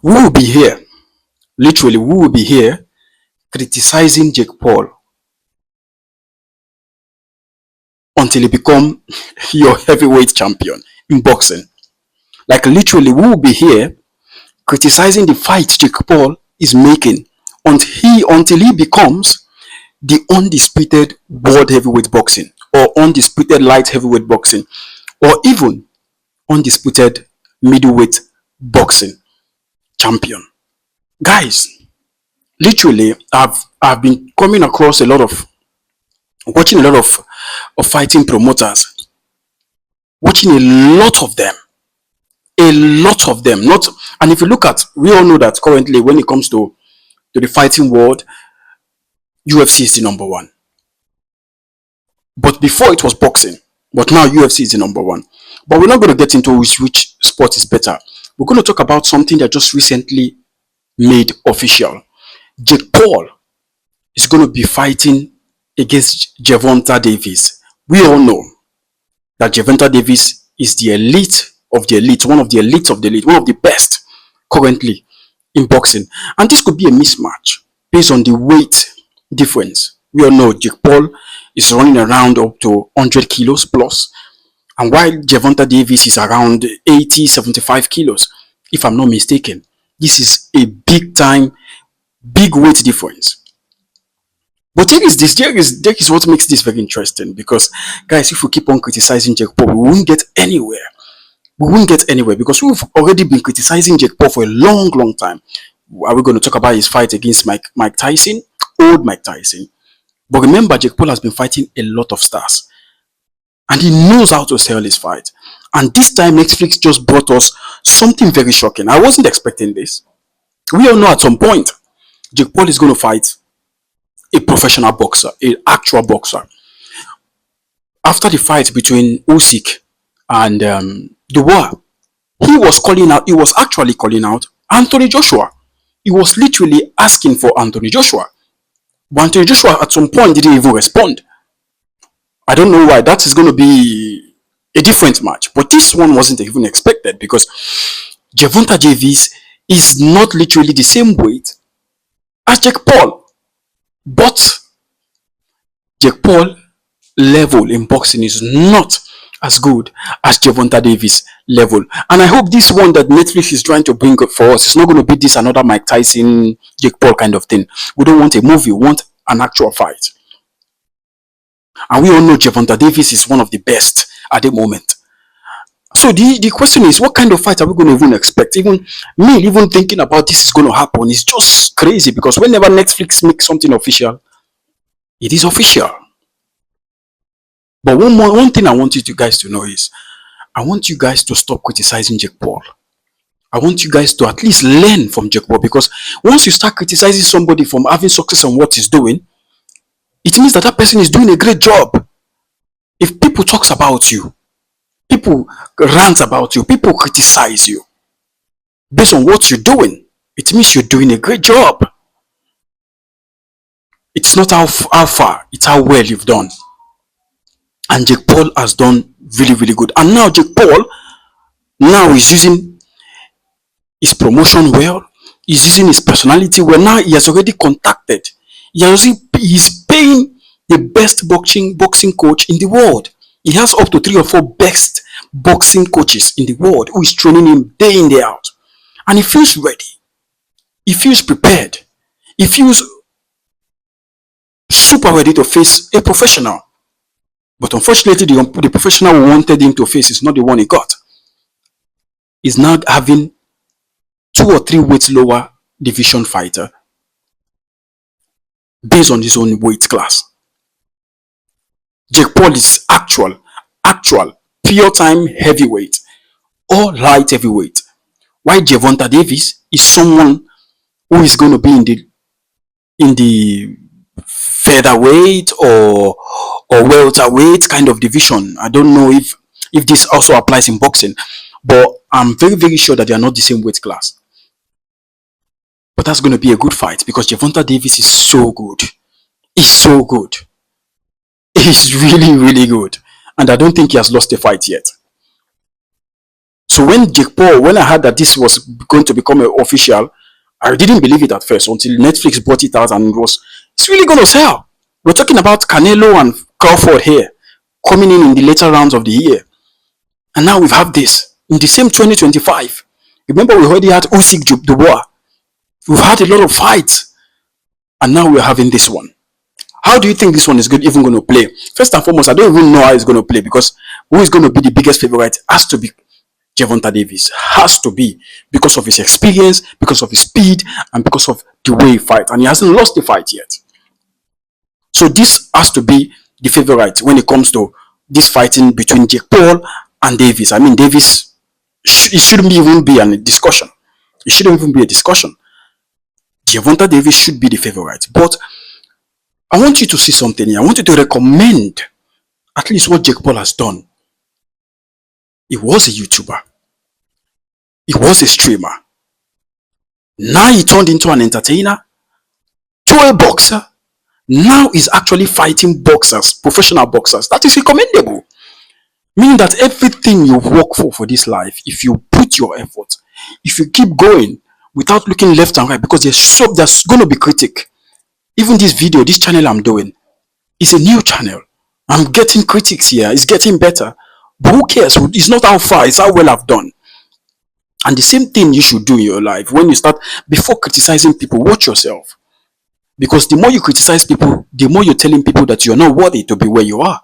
We will be here, literally, we will be here criticizing Jake Paul until he become your heavyweight champion in boxing. Like literally, we will be here criticizing the fight Jake Paul is making until he becomes the undisputed world heavyweight boxing, or undisputed light heavyweight boxing, or even undisputed middleweight boxing champion. Guys, literally, I've been coming across watching a lot of fighting promoters, watching a lot of them. Not, and if you look at, we all know that currently when it comes to the fighting world, UFC is the number one. But before it was boxing, but now UFC is the number one. But we're not going to get into which sport is better. We're going to talk about something that just recently made official. Jake Paul is going to be fighting against Gervonta Davis. We all know that Gervonta Davis is the elite of the elite, one of the elites of the elite, one of the best currently in boxing. And this could be a mismatch based on the weight difference. We all know Jake Paul is running around up to 100 kilos plus, and while Gervonta Davis is around 80, 75 kilos, if I'm not mistaken. This is a big weight difference. But there is what makes this very interesting, because guys, if we keep on criticizing Jake Paul, we won't get anywhere. We won't get anywhere because we've already been criticizing Jake Paul for a long time. Are we going to talk about his fight against Mike Tyson? Old Mike Tyson. But remember, Jake Paul has been fighting a lot of stars, and he knows how to sell his fight. And this time, Netflix just brought us something very shocking. I wasn't expecting this. We all know at some point, Jake Paul is going to fight a professional boxer, an actual boxer. After the fight between Usyk and Dubois, he was actually calling out Anthony Joshua. He was literally asking for Anthony Joshua. But Anthony Joshua at some point didn't even respond. I don't know why. That is going to be a different match. But this one wasn't even expected, because Gervonta Davis is not literally the same weight as Jake Paul. But Jake Paul level in boxing is not as good as Gervonta Davis level. And I hope this one that Netflix is trying to bring up for us is not going to be this another Mike Tyson, Jake Paul kind of thing. We don't want a movie, we want an actual fight. And we all know Gervonta Davis is one of the best at the moment. So the question is, what kind of fight are we going to even expect? Even thinking about this is going to happen is just crazy, because whenever Netflix makes something official, it is official. But one thing I want you guys to know is, I want you guys to stop criticizing Jake Paul. I want you guys to at least learn from Jake Paul, because once you start criticizing somebody from having success on what he's doing, it means that person is doing a great job. If people talks about you, people rant about you, people criticize you based on what you're doing, it means you're doing a great job. It's not how far, it's how well you've done. And Jake Paul has done really good. And now Jake Paul is using his promotion well. He's using his personality well. Now he has already contacted. He's paying the best boxing coach in the world. He has up to 3 or 4 best boxing coaches in the world who is training him day in, day out. And he feels ready. He feels prepared. He feels super ready to face a professional. But unfortunately, the professional who wanted him to face is not the one he got. He's now having 2 or 3 weights lower division fighter based on his own weight class. Jake Paul is actual pure time heavyweight or light heavyweight. While Gervonta Davis is someone who is going to be in the featherweight or welterweight kind of division. I don't know if this also applies in boxing, but I'm very sure that they are not the same weight class. But that's going to be a good fight, because Gervonta Davis is so good. He's so good. He's really good. And I don't think he has lost a fight yet. So when I heard that this was going to become official, I didn't believe it at first until Netflix brought it out and it's really going to sell. We're talking about Canelo and Crawford here coming in the later rounds of the year. And now we've had this in the same 2025. Remember, we already had Usyk Dubois. We've had a lot of fights. And now we're having this one. How do you think this one is even going to play? First and foremost, I don't even know how it's going to play, because who is going to be the biggest favorite has to be Gervonta Davis. Has to be, because of his experience, because of his speed, and because of the way he fights. And he hasn't lost the fight yet. So this has to be the favorite when it comes to this fighting between Jake Paul and Davis. I mean, Davis, it shouldn't even be a discussion. It shouldn't even be a discussion. Gervonta Davis should be the favorite. But I want you to see something here. I want you to recommend at least what Jake Paul has done. He was a YouTuber. He was a streamer. Now he turned into an entertainer, to a boxer. Now he's actually fighting boxers, professional boxers. That is recommendable. Meaning that everything you work for this life, if you put your effort, if you keep going without looking left and right, because there's going to be critic. Even this video, this channel I'm doing, is a new channel. I'm getting critics here. It's getting better. But who cares? It's not how far, it's how well I've done. And the same thing you should do in your life. When you start, before criticizing people, watch yourself. Because the more you criticize people, the more you're telling people that you're not worthy to be where you are.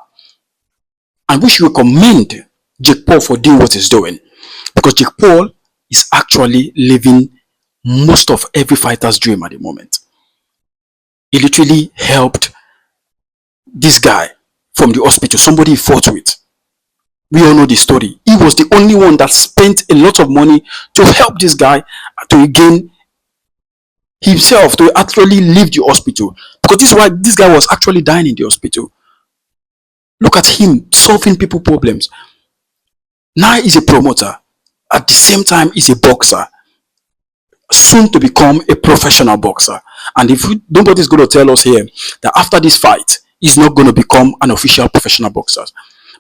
And we should recommend Jake Paul for doing what he's doing. Because Jake Paul is actually living most of every fighter's dream at the moment. He literally helped this guy from the hospital, somebody he fought with. We all know the story. He was the only one that spent a lot of money to help this guy to regain himself, to actually leave the hospital. Because this is why this guy was actually dying in the hospital. Look at him solving people's problems. Now he's a promoter. At the same time, he's a boxer. Soon to become a professional boxer. And if nobody's going to tell us here that after this fight, he's not going to become an official professional boxer.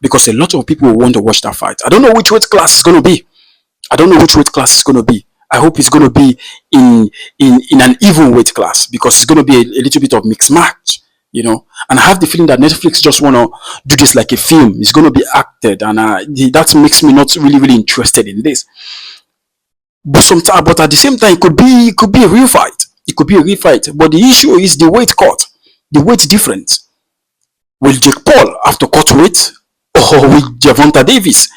Because a lot of people will want to watch that fight. I don't know which weight class it's going to be. I don't know which weight class it's going to be. I hope it's going to be in an even weight class, because it's going to be a little bit of mixed match, you know. And I have the feeling that Netflix just want to do this like a film. It's going to be acted, and that makes me not really interested in this. But at the same time, it could be a real fight. It could be a real fight. But the issue is the weight cut, the weight difference. Will Jake Paul have to cut weight, or will Gervonta Davis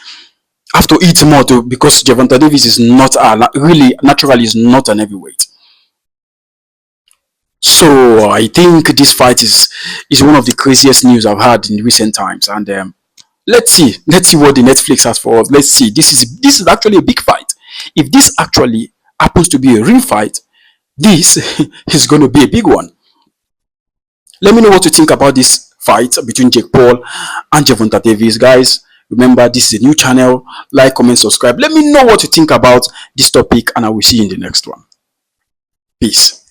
have to eat more because Gervonta Davis is not naturally is not an heavyweight. So I think this fight is one of the craziest news I've had in recent times. And let's see what the Netflix has for us. Let's see. This is actually a big fight. If this actually happens to be a real fight, this is going to be a big one. Let me know what you think about this fight between Jake Paul and Gervonta Davis, guys. Remember, this is a new channel. Like, comment, subscribe. Let me know what you think about this topic, and I will see you in the next one. Peace.